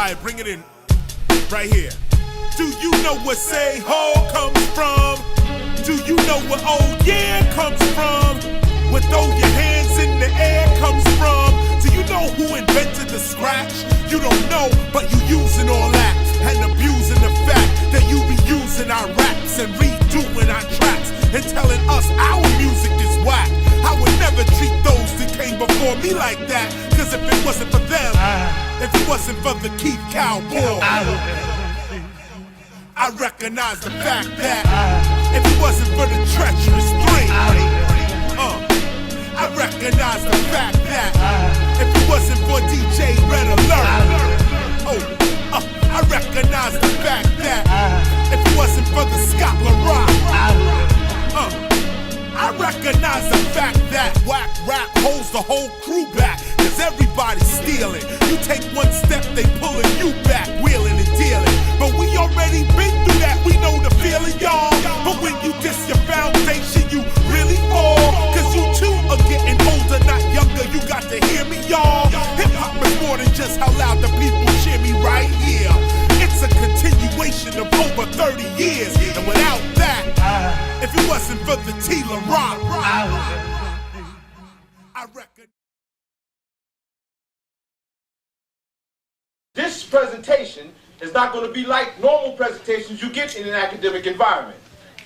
Alright, bring it in. Right here. Do you know where Say Ho comes from? Do you know where Oh Yeah comes from? Where Throw Your Hands in the Air comes from? Do you know who invented the scratch? You don't know, but you using all that and abusing the fact that you be using our raps and redoing our tracks and telling us our music is whack. I would never treat those that came before me like that, cause if it wasn't for them, if it wasn't for the Keith Cowboy, I recognize the fact that if it wasn't for the treacherous three, I recognize the fact that if it wasn't for DJ Red Alert, I recognize the fact that if it wasn't for the Scott LaRock, I recognize the fact that whack rap holds the whole crew back, cause everybody's stealing. You take one step, they pulling you back, wheeling and dealing. But we already been through that, we know the feeling, y'all. But when you diss your foundation, you really fall, cause you too are getting older, not younger. You got to hear me, y'all. Hip-hop is more than just how loud the people cheer me right here. It's a continuation of over 30 years, and without that, if it wasn't for the T. LaRock, I reckon. This presentation is not going to be like normal presentations you get in an academic environment.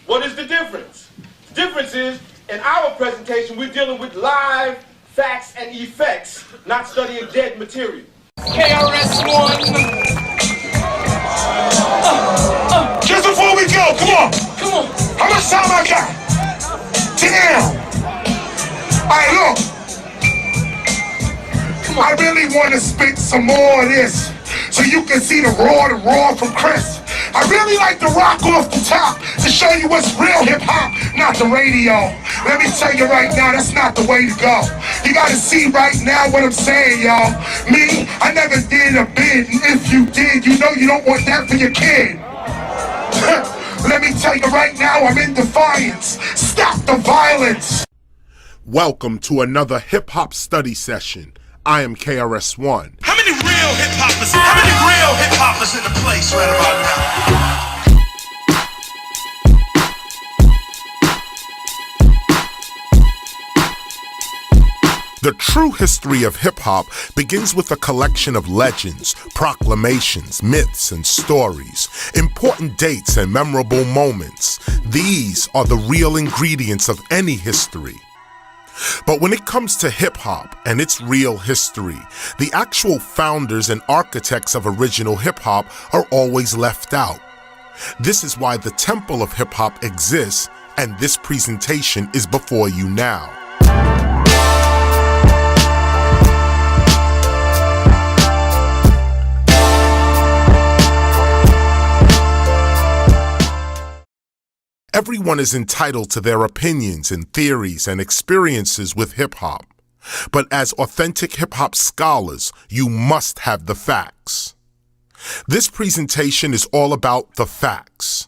What is the difference? The difference is, in our presentation, we're dealing with live facts and effects, not studying dead material. KRS-One. Just before we go, come on. How much time I got? Damn. Alright, look. I really want to spit some more of this so you can see the raw from Chris. I really like to rock off the top to show you what's real hip-hop, not the radio. Let me tell you right now, that's not the way to go. You gotta see right now what I'm saying, y'all. Me, I never did a bid, and if you did, you know you don't want that for your kid. Let me tell you right now, I'm in defiance. Stop the violence. Welcome to another hip-hop study session. I am KRS-One. How many real hip-hoppers in the place right about now? The true history of hip-hop begins with a collection of legends, proclamations, myths, and stories, important dates and memorable moments. These are the real ingredients of any history. But when it comes to hip-hop and its real history, the actual founders and architects of original hip-hop are always left out. This is why the Temple of Hip-Hop exists, and this presentation is before you now. Everyone is entitled to their opinions and theories and experiences with hip-hop. But as authentic hip-hop scholars, you must have the facts. This presentation is all about the facts.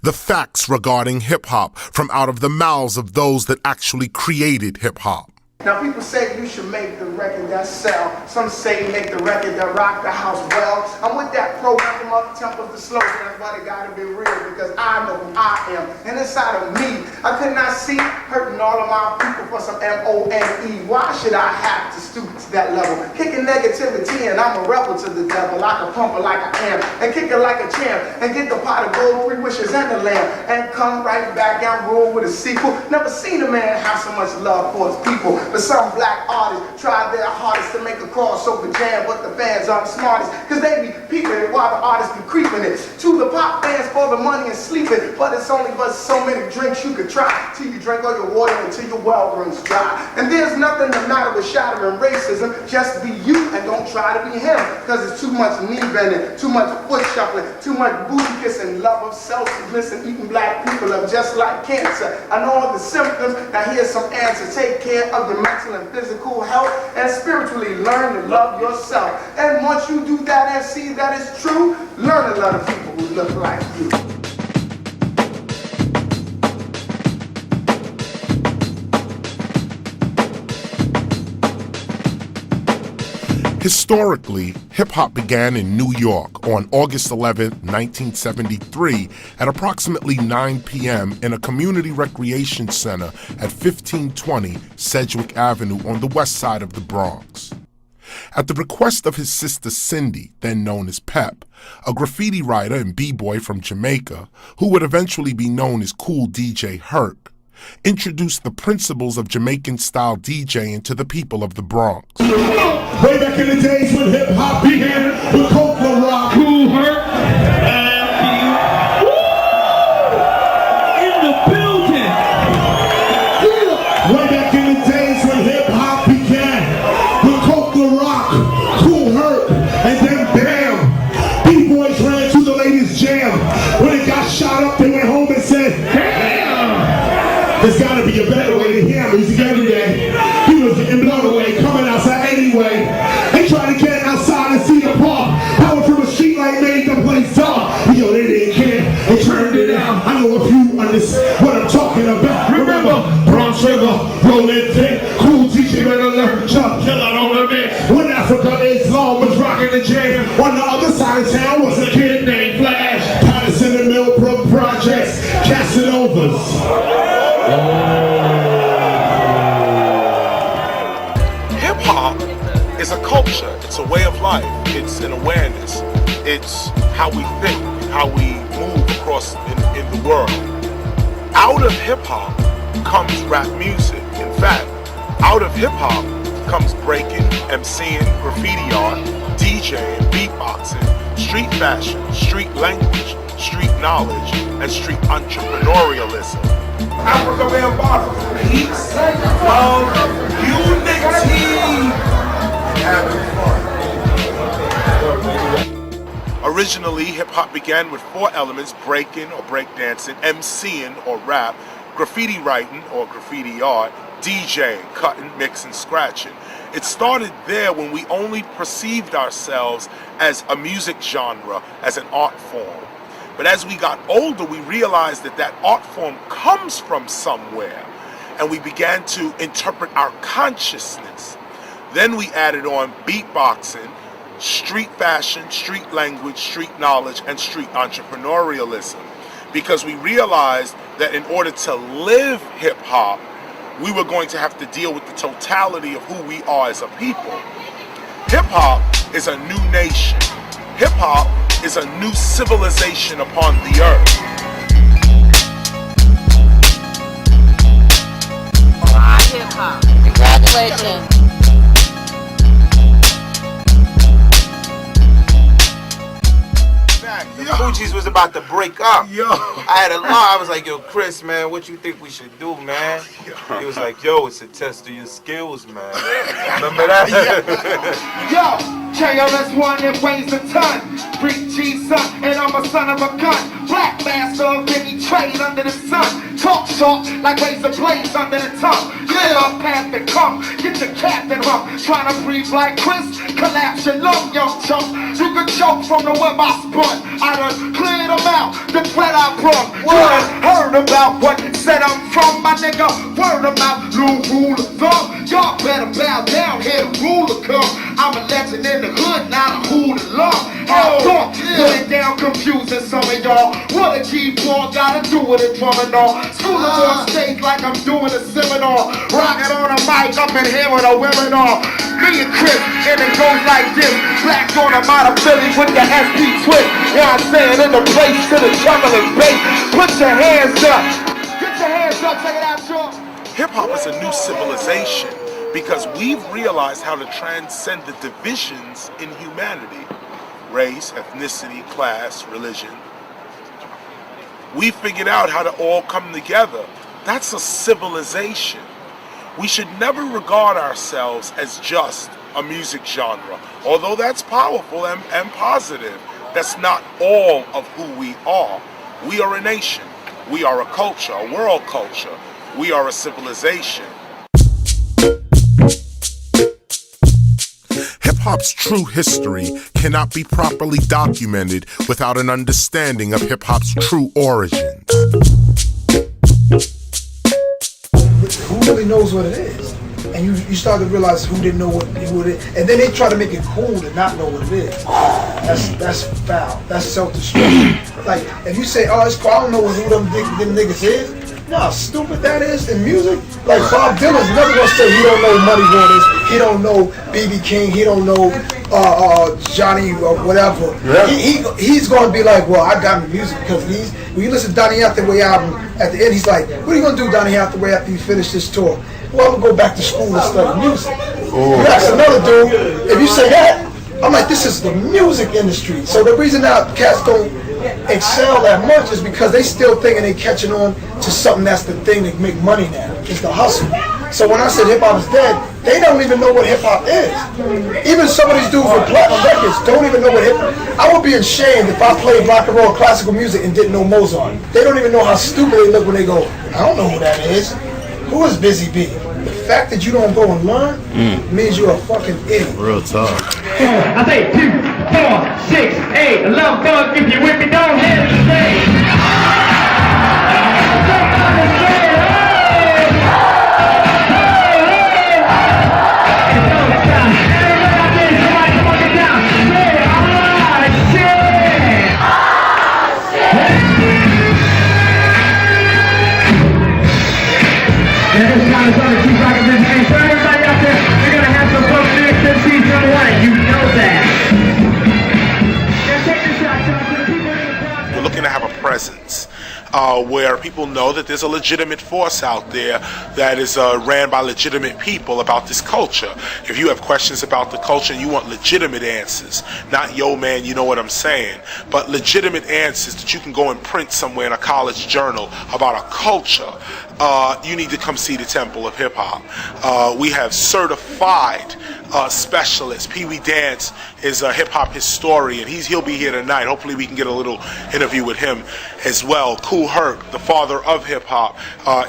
The facts regarding hip-hop from out of the mouths of those that actually created hip-hop. Now people say you should make the record that sell. Some say make the record that rock the house well. I'm with that program up tempo the slow, that's why they gotta be real, because I know who I am. And inside of me, I could not see hurting all of my people for some M-O-N-E. Why should I have to stoop to that level? Kicking negativity and I'm a rebel to the devil. I can pump it like I am and kick it like a champ and get the pot of gold, 3 wishes and the lamb and come right back and roll with a sequel. Never seen a man have so much love for his people. But some black artists try their hardest to make a crossover jam, but the fans aren't the smartest, cause they be peeping it while the artists be creeping it. To the pop fans for the money and sleeping, but it's only but so many drinks you could try, till you drink all your water until your well runs dry. And there's nothing the matter with shattering racism, just be you and don't try to be him, cause it's too much knee bending, too much foot shuffling, too much booty kissing, love of selfishness and eating black people up just like cancer. I know all the symptoms, now here's some answers. Take care of your mental and physical health and spiritually learn to love yourself. And once you do that and see that it's true, learn to love the people who look like you. Historically, hip-hop began in New York on August 11, 1973 at approximately 9 p.m. in a community recreation center at 1520 Sedgwick Avenue on the west side of the Bronx. At the request of his sister Cindy, then known as Pep, a graffiti writer and b-boy from Jamaica, who would eventually be known as Cool DJ Herc, introduced the principles of Jamaican-style DJing to the people of the Bronx. Way back in the days when hip-hop began with Coke La Rock, Cool Herc, in the building. Way back in the days when hip-hop began with Coke La Rock, Cool Herc, and then bam, B-boys ran to the ladies' jam. When it got shot up, they went home and said, damn! There's gotta be a better way to hear music every day. He was getting blown away, coming outside anyway. They tried to get outside and see the park. Power from a street light made the place dark. Yo, they didn't care, they turned it out. I know if you understand what I'm talking about. Remember, Bronx River, rolling thick, cool teacher, better learn, chop, kill out on the mix. When Africa Islam was rocking the jam, on the other side of town was a kid named Flash. Patterson and Millbrook Projects, Casanovas. Hip-hop is a culture, it's a way of life, it's an awareness, it's how we think, how we move across in the world. Out of hip-hop comes rap music. In fact, out of hip-hop comes breaking, MCing, graffiti art, DJing, beatboxing, street fashion, street language, street knowledge, and street entrepreneurialism. Africa embodies the peace of unity and having fun. Originally, hip-hop began with 4 elements: breaking or breakdancing, MCing or rap, graffiti writing or graffiti art, DJing, cutting, mixing, scratching. It started there when we only perceived ourselves as a music genre, as an art form. But as we got older, we realized that that art form comes from somewhere, and we began to interpret our consciousness. Then we added on beatboxing, street fashion, street language, street knowledge, and street entrepreneurialism, because we realized that in order to live hip-hop, we were going to have to deal with the totality of who we are as a people. Hip-hop is a new nation. Hip-hop is a new civilization upon the earth. Hip-hop. Congratulations. The Fugees was about to break up. Yo. I had a lie. I was like, yo, Chris, man, what you think we should do, man? He was like, yo, it's a test of your skills, man. Remember that? Yo, KRS-One and weighs a ton. Freak G son, and I'm a son of a gun. Black master of any trade under the sun. Talk like razor blades under the tongue. Clear up path and come. Get your captain hump. Trying to breathe like Chris. Collapse your lung, young chump. You can choke from the web I spun. I done cleared them out. The threat I brought. You done heard about what said I'm from, my nigga. Word about new rule of thumb. Y'all better bow down. Here the ruler come. I'm a legend in the hood, not a hoodlum. I thought, put it down, confusing some of y'all. What a keyboard gotta do with a drum and all. Schooling on stage like I'm doing a seminar. Rocking on a mic up in here with a women all. Me and Chris, and it goes like this. Black on a model Philly with the SP twist. Yeah, I'm saying in the place to the jungle and bass. Put your hands up. Get your hands up, check it out, y'all. Hip-hop is a new civilization because we've realized how to transcend the divisions in humanity. Race, ethnicity, class, religion. We figured out how to all come together. That's a civilization. We should never regard ourselves as just a music genre. Although that's powerful and positive, that's not all of who we are. We are a nation. We are a culture, a world culture. We are a civilization. Hip-hop's true history cannot be properly documented without an understanding of hip-hop's true origins. Who really knows what it is? and you start to realize who didn't know what it is, and then they try to make it cool to not know what it is. That's foul. That's self-destruction. Like if you say, "Oh, it's cool," I don't know who them niggas is. Nah, stupid that is in music. Like Bob Dylan's never gonna say he don't know Muddy Waters, he don't know B.B. King, he don't know Johnny or whatever. Yeah. He's gonna be like, well, I got the music because when you listen to Donny Hathaway album at the end, he's like, what are you gonna do, Donny Hathaway, after you finish this tour? Well, I'm gonna go back to school and study music. That's another dude. If you say that, I'm like, this is the music industry. So the reason that cats don't excel that much is because they still thinking they catching on to something that's the thing that make money now. It's the hustle. So when I said hip hop is dead, they don't even know what hip hop is. Even some of these dudes with platinum records don't even know what hip hop. I would be ashamed if I played rock and roll classical music and didn't know Mozart. They don't even know how stupid they look when they go, I don't know who that is. Who is Busy Bee? The fact that you don't go and learn means you're a fucking idiot. Real talk. I say 2, 4, 6, 8, 11, 12, if you with me, don't hesitate. We're looking to have a presence where people know that there's a legitimate force out there that is ran by legitimate people about this culture. If you have questions about the culture and you want legitimate answers, not yo man, you know what I'm saying, but legitimate answers that you can go and print somewhere in a college journal about a culture, you need to come see the Temple of Hip Hop. We have certified specialists. Pee Wee Dance is a hip hop historian. He'll be here tonight. Hopefully we can get a little interview with him as well. Kool Herc, the father of hip hop,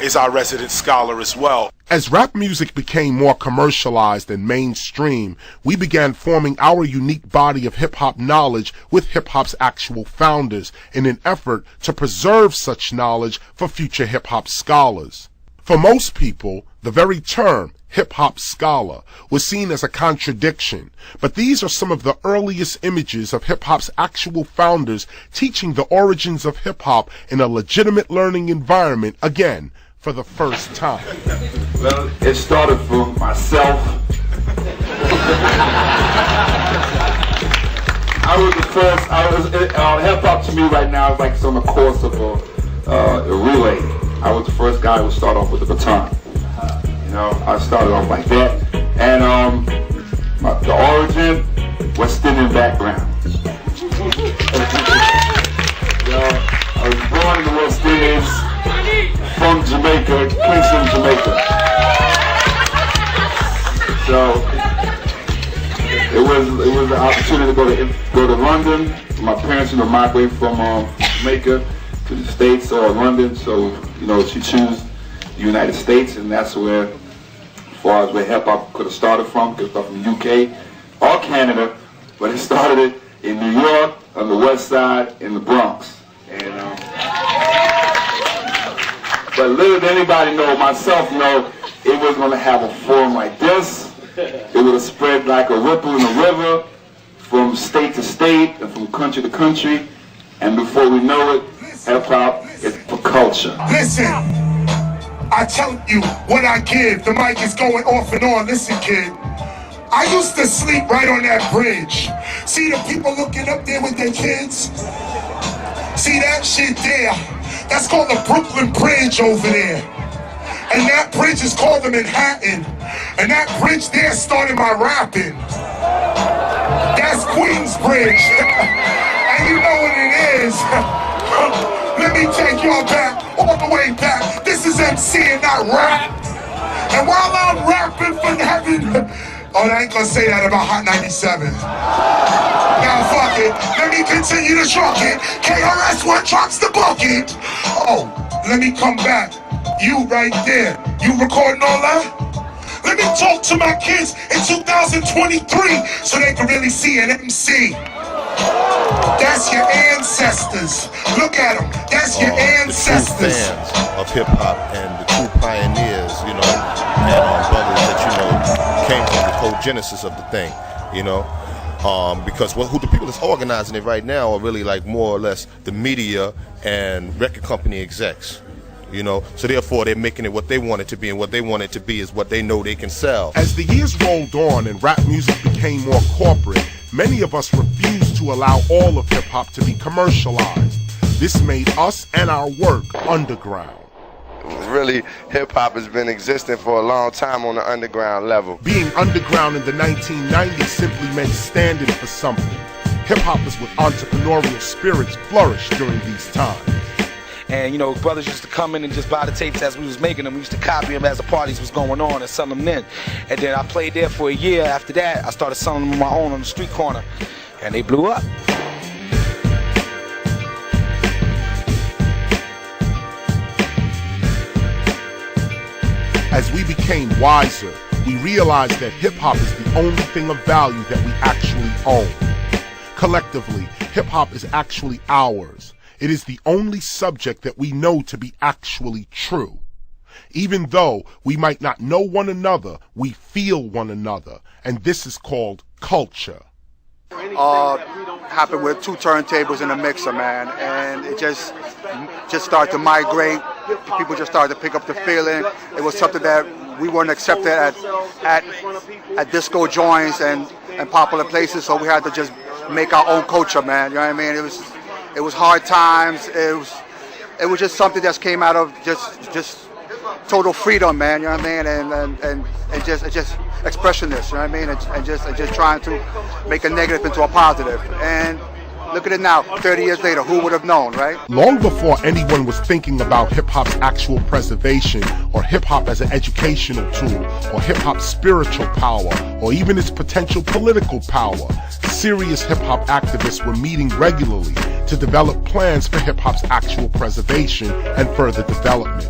is our resident scholar as well. As rap music became more commercialized and mainstream, we began forming our unique body of hip-hop knowledge with hip-hop's actual founders in an effort to preserve such knowledge for future hip-hop scholars. For most people, the very term hip-hop scholar was seen as a contradiction, but these are some of the earliest images of hip-hop's actual founders teaching the origins of hip-hop in a legitimate learning environment, again, for the first time. Well, it started from myself. I was the first. Hip hop to me right now is like it's on the course of a relay. I was the first guy who started off with the baton. You know, I started off like that, and the origin, West Indian background. I was born in the West Indies. From Jamaica, Kingston, Jamaica. So it was an opportunity to go to London. My parents, migrated from Jamaica to the States or London. So she chose the United States, and that's where, as far as where hip hop could have started from. Could have started from the UK or Canada, but it started in New York on the West Side in the Bronx, and. But little did anybody know, myself know, it was going to have a form like this. It would have spread like a ripple in the river from state to state and from country to country. And before we know it, hip-hop is for culture. Listen, I tell you what I give. The mic is going off and on. Listen, kid. I used to sleep right on that bridge. See the people looking up there with their kids? See that shit there? That's called the Brooklyn Bridge over there. And that bridge is called the Manhattan. And that bridge there started my rapping. That's Queensbridge. And you know what it is. Let me take y'all back, all the way back. This is MC and not rap. And while I'm rapping for heaven, I ain't gonna say that about Hot 97. Now fuck it, let me continue to truck it. KRS-One trucks the bucket. Oh, let me come back. You right there, you recording all that? Let me talk to my kids in 2023 so they can really see an MC. That's your ancestors. Look at them. That's your ancestors. The true fans of hip hop and the true pioneers, and brothers that you came from, the whole genesis of the thing, you know. Because who the people that's organizing it right now are really like more or less the media and record company execs, you know. So therefore they're making it what they want it to be, and what they want it to be is what they know they can sell. As the years rolled on and rap music became more corporate, many of us refused to allow all of hip-hop to be commercialized. This made us and our work underground. Really, hip-hop has been existing for a long time on the underground level. Being underground in the 1990s simply meant standing for something. Hip-hop is what entrepreneurial spirits flourished during these times. And, you know, brothers used to come in and just buy the tapes as we was making them. We used to copy them as the parties was going on and sell them then. And then I played there for a year. After that, I started selling them on my own on the street corner. And they blew up. As we became wiser, we realized that hip-hop is the only thing of value that we actually own. Collectively, hip-hop is actually ours. It is the only subject that we know to be actually true. Even though we might not know one another, we feel one another, and this is called culture. Happened with 2 turntables and a mixer, man, and it just started to migrate. People just started to pick up the feeling. It was something that we weren't accepted at disco joints and popular places, so we had to just make our own culture, man. You know what I mean? It was hard times. It was just something that came out of just total freedom, man. You know what I mean? And just expressionist. You know what I mean? And just trying to make a negative into a positive. And look at it now, 30 years later, who would have known, right? Long before anyone was thinking about hip-hop's actual preservation, or hip-hop as an educational tool, or hip-hop's spiritual power, or even its potential political power, serious hip-hop activists were meeting regularly to develop plans for hip-hop's actual preservation and further development.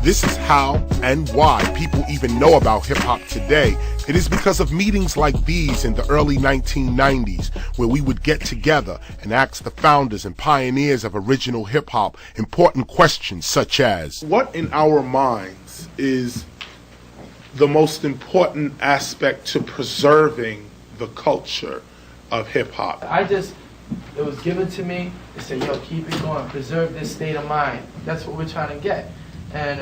This is how and why people even know about hip-hop today. It is because of meetings like these in the early 1990s, where we would get together and ask the founders and pioneers of original hip-hop important questions such as, what in our minds is the most important aspect to preserving the culture of hip-hop? It was given to me, they said, yo, keep it going, preserve this state of mind. That's what we're trying to get. And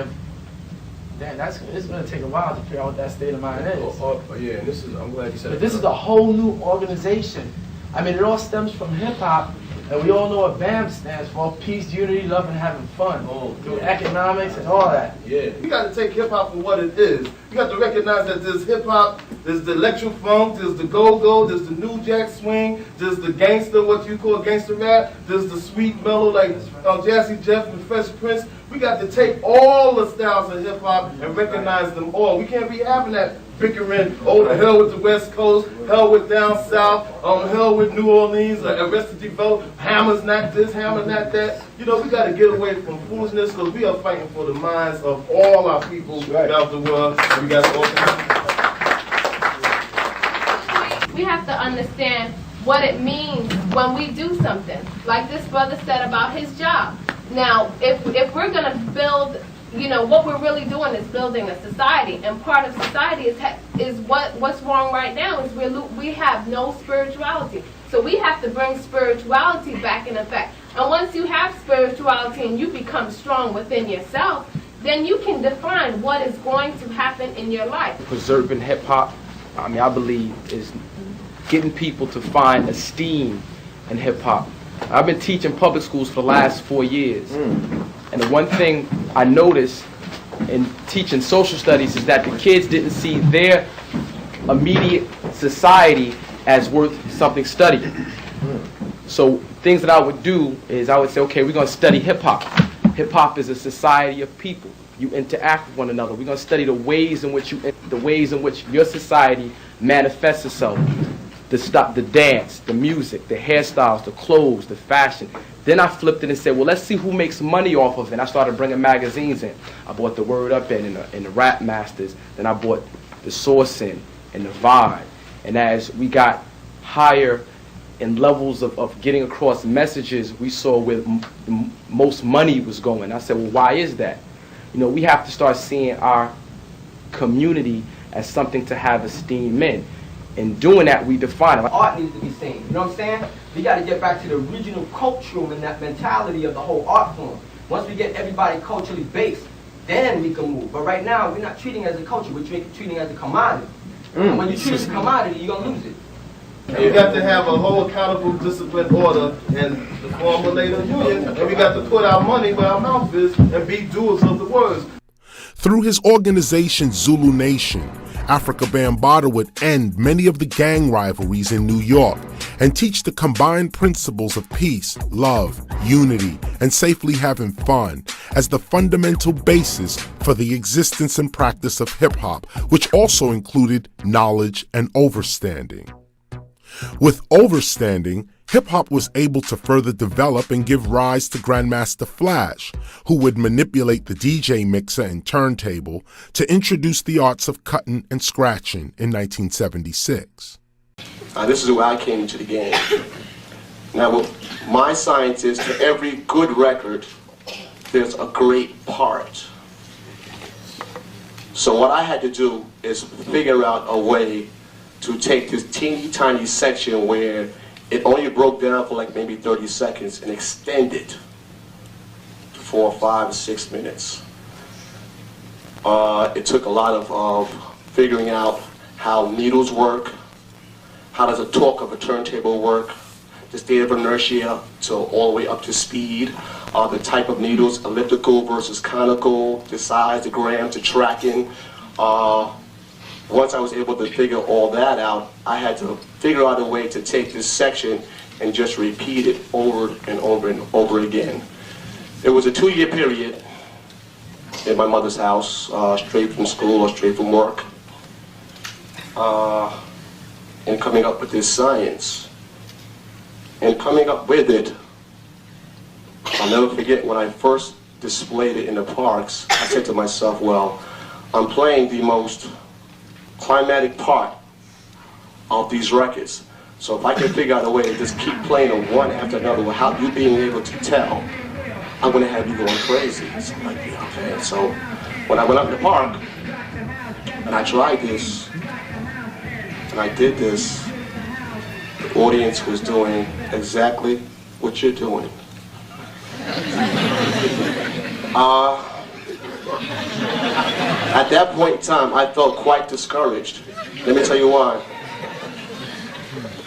it's going to take a while to figure out what that state of mind is. Yeah, and I'm glad you said But this is a whole new organization. I mean, it all stems from hip-hop, and we all know what BAM stands for: peace, unity, love, and having fun. Through economics and all that. Yeah. You got to take hip-hop for what it is. You got to recognize that there's hip-hop, there's the electro funk, there's the go-go, there's the new jack swing, there's the gangster, what you call gangster rap, there's the sweet mellow like Jazzy Jeff and Fresh Prince. We got to take all the styles of hip-hop and recognize them all. We can't be having that bickering, oh, the hell with the West Coast, hell with down south, hell with New Orleans, Arrested Development, Hammer's not this, Hammer's not that. You know, we got to get away from foolishness, because we are fighting for the minds of all our people throughout the world. And we got to We have to understand what it means when we do something. Like this brother said about his job. Now, if we're going to build, you know, what we're really doing is building a society, and part of society is what's wrong right now is we have no spirituality. So we have to bring spirituality back in effect. And once you have spirituality and you become strong within yourself, then you can define what is going to happen in your life. Preserving hip-hop, I mean, I believe, is getting people to find esteem in hip-hop. I've been teaching public schools for the last 4 years. And the one thing I noticed in teaching social studies is that the kids didn't see their immediate society as worth something studied. So things that I would do is I would say, okay, we're going to study hip-hop. Hip-hop is a society of people. You interact with one another. We're going to study the ways in which your society manifests itself. The dance, the music, the hairstyles, the clothes, the fashion. Then I flipped it and said, well, let's see who makes money off of it. And I started bringing magazines in. I bought the Word Up in and the Rap Masters. Then I bought the Source in and the Vibe. And as we got higher in levels of getting across messages, we saw where most money was going. I said, well, why is that? You know, we have to start seeing our community as something to have esteem in. In doing that, we define it. Art needs to be seen. You know what I'm saying? We got to get back to the original cultural mentality of the whole art form. Once we get everybody culturally based, then we can move. But right now, we're not treating it as a culture. We're treating it as a commodity. And when you treat it as a commodity, you're going to lose it. You got to have a whole accountable, disciplined order and the form of labor union, and we got to put our money where our mouth is and be doers of the words. Through his organization Zulu Nation, Africa Bambaataa would end many of the gang rivalries in New York and teach the combined principles of peace, love, unity, and safely having fun as the fundamental basis for the existence and practice of hip-hop, which also included knowledge and overstanding. With overstanding, hip-hop was able to further develop and give rise to Grandmaster Flash, who would manipulate the DJ mixer and turntable to introduce the arts of cutting and scratching in 1976. This is where I came into the game. Now, my science is to every good record, there's a great part. So what I had to do is figure out a way to take this teeny tiny section where it only broke down for like maybe 30 seconds and extend it to 4, 5, 6 minutes. It took a lot of figuring out how needles work, how does the torque of a turntable work, the state of inertia to all the way up to speed, the type of needles, elliptical versus conical, the size, the grams, the tracking. Once I was able to figure all that out, I had to figure out a way to take this section and just repeat it over and over and over again. It was a 2-year period in my mother's house, straight from school or straight from work, and coming up with this science. And coming up with it, I'll never forget when I first displayed it in the parks, I said to myself, well, I'm playing the most climatic part of these records. So if I can figure out a way to just keep playing them one after another without you being able to tell, I'm going to have you going crazy. So I'm like, yeah, okay. So when I went up in the park and I tried this and I did this, the audience was doing exactly what you're doing. At that point in time, I felt quite discouraged. Let me tell you why.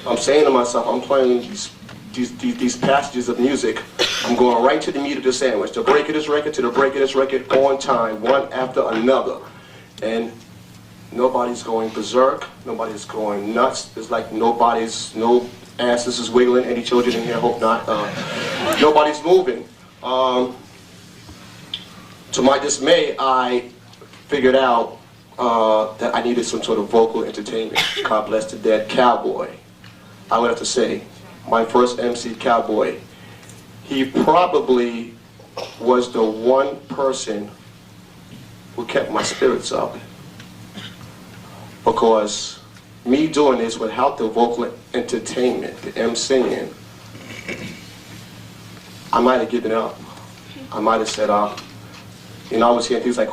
I'm saying to myself, I'm playing these passages of music. I'm going right to the meat of the sandwich. The break of this record to the break of this record on time, one after another. And nobody's going berserk. Nobody's going nuts. It's like no asses is wiggling. Any children in here? Hope not. Nobody's moving. To my dismay, I figured out that I needed some sort of vocal entertainment. God bless the dead Cowboy. I would have to say, my first MC, Cowboy, he probably was the one person who kept my spirits up. Because me doing this without the vocal entertainment, the MCing, I might have given up. I might have said, you know, I was hearing things like,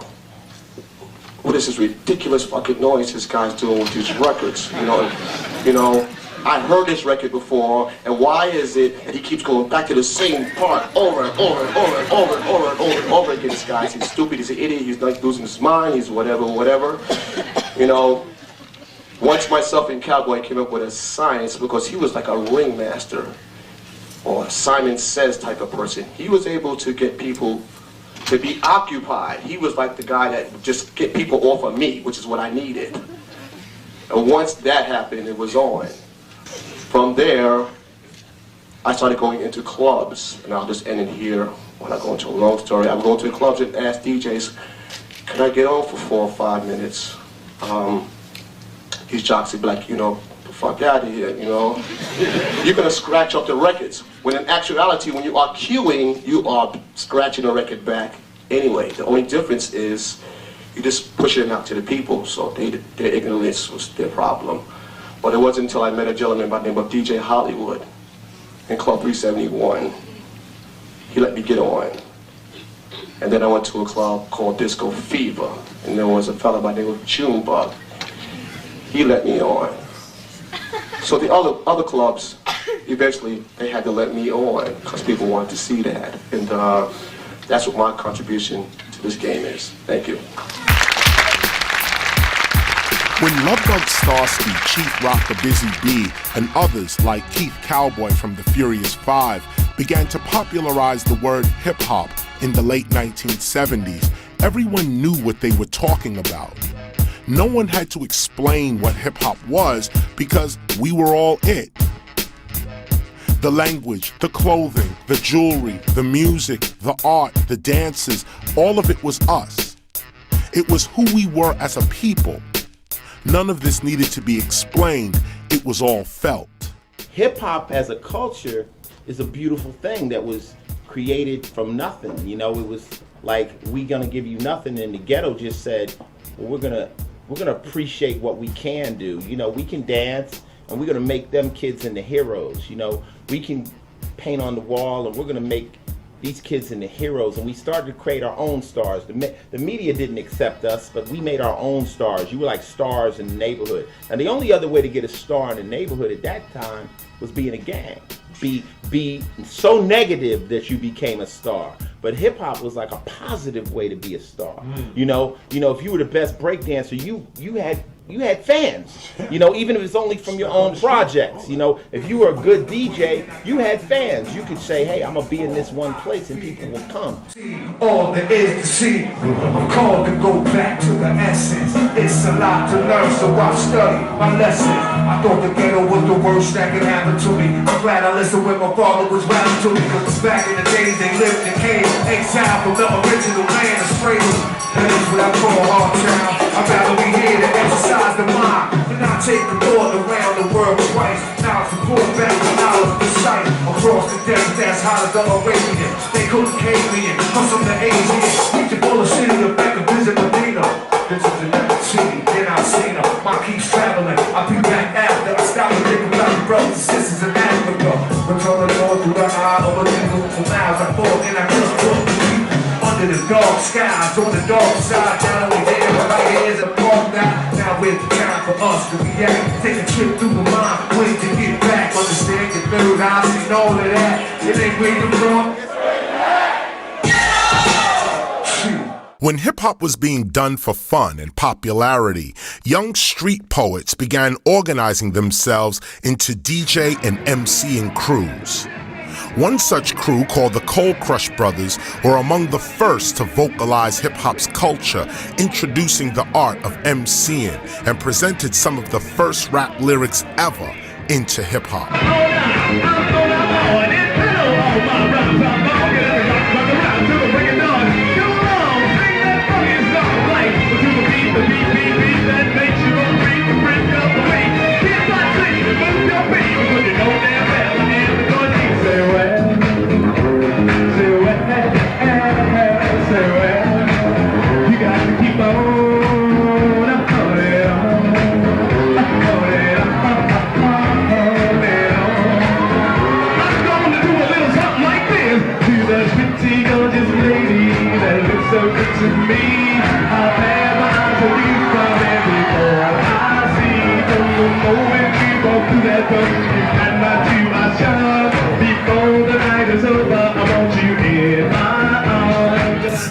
what is this ridiculous fucking noise this guy's doing with these records? You know, I heard this record before, and why is it that he keeps going back to the same part over and over and over and over and over and over and over again? This guy, he's stupid, he's an idiot, he's like losing his mind, he's whatever. You know, once myself and Cowboy came up with a science, because he was like a ringmaster, or Simon Says type of person. He was able to get people to be occupied. He was like the guy that would just get people off of me, which is what I needed. And once that happened, it was on. From there, I started going into clubs, and I'll just end it here. When I go into a long story, I would go to the clubs and ask DJs, can I get on for 4 or 5 minutes? These jocks would be like, you know, the fuck out of here, you know. You're gonna scratch up the records. When in actuality, when you are queuing, you are scratching the record back anyway. The only difference is you just push it out to the people, so their ignorance was their problem. But it wasn't until I met a gentleman by the name of DJ Hollywood in Club 371. He let me get on. And then I went to a club called Disco Fever, and there was a fella by the name of Junebug. he let me on. So the other clubs, eventually, they had to let me on because people wanted to see that. And that's what my contribution to this game is. Thank you. When Lovebug Starsky, Chief Rock the Busy Bee, and others like Keith Cowboy from the Furious Five began to popularize the word hip-hop in the late 1970s, everyone knew what they were talking about. No one had to explain what hip-hop was because we were all it. The language, the clothing, the jewelry, the music, the art, the dances, all of it was us. It was who we were as a people. None of this needed to be explained. It was all felt. Hip-hop as a culture is a beautiful thing that was created from nothing. You know, it was like, we gonna give you nothing, and the ghetto just said, well, we're gonna appreciate what we can do. You know, we can dance, and we're gonna make them kids into heroes. You know, we can paint on the wall, and we're gonna make these kids into heroes. And we started to create our own stars. The media didn't accept us, but we made our own stars. You were like stars in the neighborhood. And the only other way to get a star in the neighborhood at that time was be in a gang. Be so negative that you became a star. But hip hop was like a positive way to be a star. You know, if you were the best breakdancer, you had fans. You know, even if it's only from your own projects. You know, if you were a good DJ, you had fans. You could say, hey, I'm gonna be in this one place, and people will come. All there is to see, I'm called to go back to the essence. It's a lot to learn, so I study my lessons. I thought the ghetto was the worst that could happen to me. I'm glad I listened when my father was rapping to me, cause back in the days they lived in caves, exiled from the original land of slavery. That is what I call hard town. I'd rather be here to exercise the mind, and not take the thought around the world twice. Now it's report back to knowledge of the sight. Across the desert that's hot as the Arabian. They couldn't cave me in, cause I'm the Asian. Need to pull a city to back and visit Medina. This is the next city, then I've seen her. My keeps traveling, I'll be back after I stop and think about the brothers and sisters in Africa. Return the Lord through the eye of a nigga for miles I thought, and I just couldn't believe. Under the dark skies, on the dark side, down over there, but right here is a park now. Now where's the time for us to react? Take a trip through the mind, when to get back. Understand the third eye, seen all of that. It ain't where you from. When hip-hop was being done for fun and popularity, young street poets began organizing themselves into DJ and MCing crews. One such crew, called the Cold Crush Brothers, were among the first to vocalize hip-hop's culture, introducing the art of MCing, and presented some of the first rap lyrics ever into hip-hop.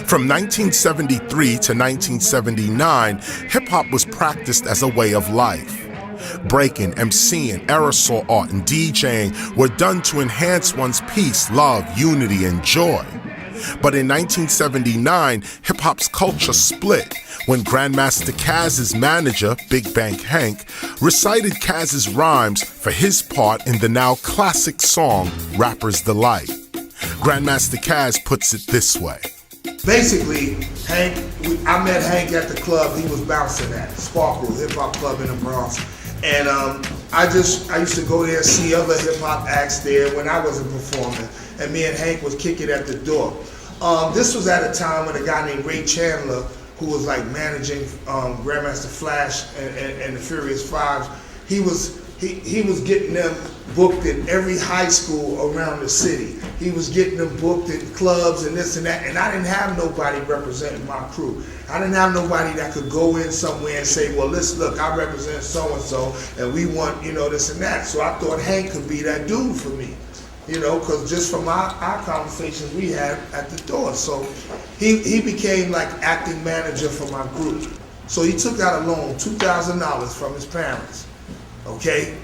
From 1973 to 1979, hip-hop was practiced as a way of life. Breaking, MCing, aerosol art, and DJing were done to enhance one's peace, love, unity, and joy. But in 1979, hip-hop's culture split when Grandmaster Caz's manager, Big Bank Hank, recited Caz's rhymes for his part in the now classic song, Rapper's Delight. Grandmaster Caz puts it this way. Basically, I met Hank at the club he was bouncing at, Sparkle Hip Hop Club in the Bronx. And I used to go there and see other hip hop acts there when I wasn't performing. And me and Hank would kick it at the door. This was at a time when a guy named Ray Chandler, who was like managing Grandmaster Flash and the Furious Fives, he was he was getting them booked in every high school around the city. He was getting them booked in clubs and this and that, and I didn't have nobody representing my crew. I didn't have nobody that could go in somewhere and say, well, listen, look, I represent so-and-so, and we want, you know, this and that. So I thought Hank could be that dude for me, you know, because just from our conversations we had at the door. So he became like acting manager for my group. So he took out a loan, $2,000 from his parents, okay,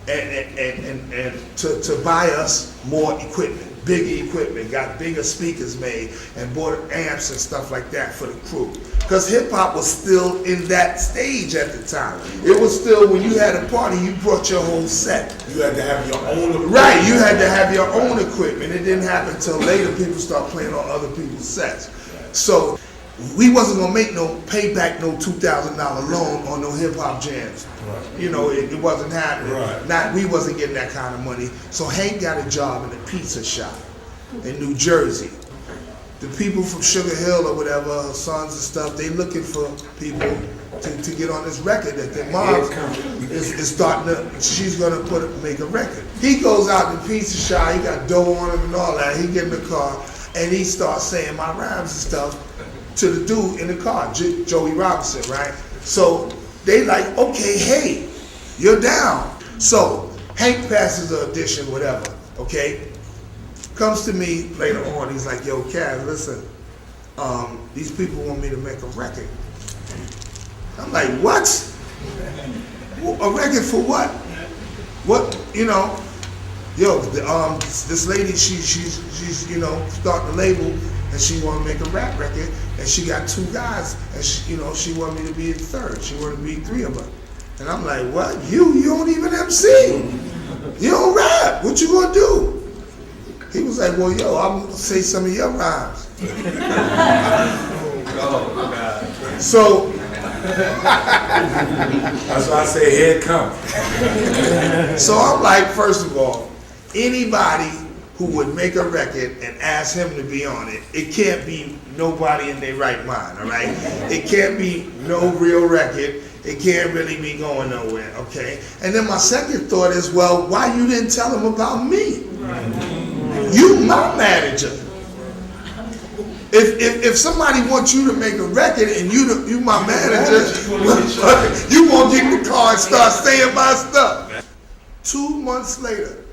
and to buy us more equipment. Bigger equipment, got bigger speakers made, and bought amps and stuff like that for the crew. Because hip hop was still in that stage at the time. It was still, when you had a party, you brought your whole set. You had to have your own equipment. Right, you had to have your own equipment. It didn't happen until later people start playing on other people's sets. So we wasn't gonna make no payback, no $2,000 loan on no hip hop jams. Right. You know, it wasn't happening. Right. We wasn't getting that kind of money. So Hank got a job in a pizza shop in New Jersey. The people from Sugar Hill or whatever, her sons and stuff, they looking for people to get on this record that their mom is starting to, she's gonna make a record. He goes out to the pizza shop, he got dough on him and all that, he get in the car and he starts saying my rhymes and stuff to the dude in the car, Joey Robinson, right? So they like, okay, hey, you're down. So Hank passes the audition, whatever, okay? Comes to me later on, he's like, yo, Kaz, listen, these people want me to make a record. I'm like, what? A record for what? What, you know? Yo, this lady, she's you know, starting a label, and she want to make a rap record, and she got 2 guys, and she, you know, she want me to be the third. She want to be 3 of them. And I'm like, what? You don't even MC. You don't rap. What you gonna do? He was like, well, yo, I'm gonna say some of your rhymes. So that's why I say here it comes. So I'm like, first of all, anybody who would make a record and ask him to be on it, it can't be nobody in their right mind, all right? It can't be no real record. It can't really be going nowhere, okay? And then my second thought is, well, why you didn't tell him about me? You my manager. If somebody wants you to make a record and you my manager, you won't get in the car and start saying my stuff. 2 months later,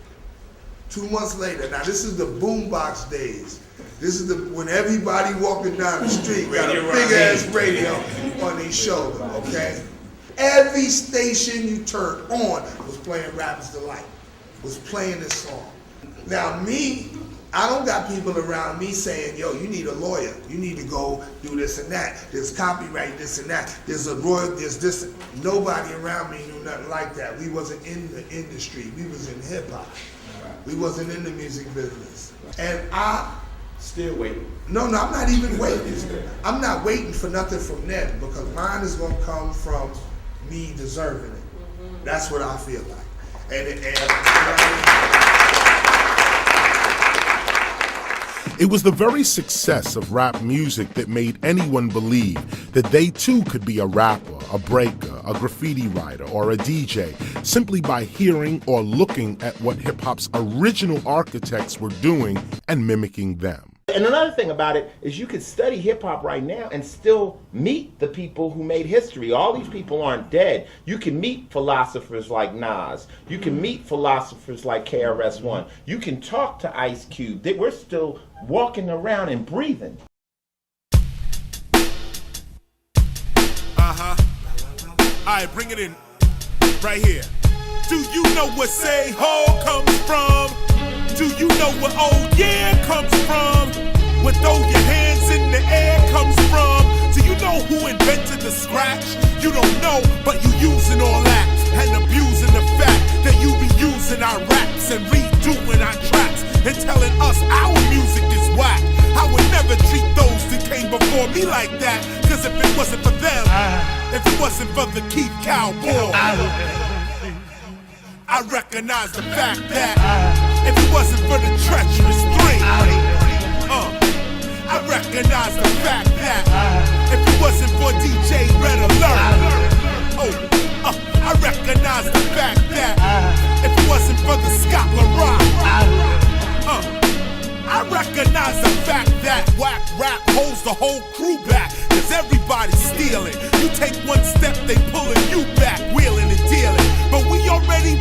now this is the boombox days. This is when everybody walking down the street got a big ass radio on their shoulder, okay? Every station you turn on was playing Rapper's Delight, was playing this song. Now me, I don't got people around me saying, yo, you need a lawyer. You need to go do this and that. There's copyright, this and that. There's a royalty, there's this. Nobody around me knew nothing like that. We wasn't in the industry. We was in hip hop. We wasn't in the music business. And I still waiting. No, I'm not even waiting. I'm not waiting for nothing from them because mine is gonna come from me deserving it. That's what I feel like. It was the very success of rap music that made anyone believe that they too could be a rapper, a breaker, a graffiti writer, or a DJ simply by hearing or looking at what hip-hop's original architects were doing and mimicking them. And another thing about it is you could study hip-hop right now and still meet the people who made history. All these people aren't dead. You can meet philosophers like Nas. You can meet philosophers like KRS-One. You can talk to Ice Cube. We're still walking around and breathing. Alright, bring it in. Right here. Do you know where Say Ho comes from? Do you know where Oh Yeah comes from? Where Throw Your Hands in the Air comes from? Do you know who invented the scratch? You don't know, but you using all that and abusing the fact that you be using our raps and redoing our tracks and telling us our music is whack. I would never treat those that came before me like that, cause if it wasn't for them, if it wasn't for the Keith Cowboy, I recognize the fact that if it wasn't for the treacherous three, I recognize the fact that if it wasn't for DJ Red Alert, I recognize the fact that recognize the fact that whack rap holds the whole crew back. Cause everybody's stealing. You take one step, they pulling you back, wheeling and dealing. But we already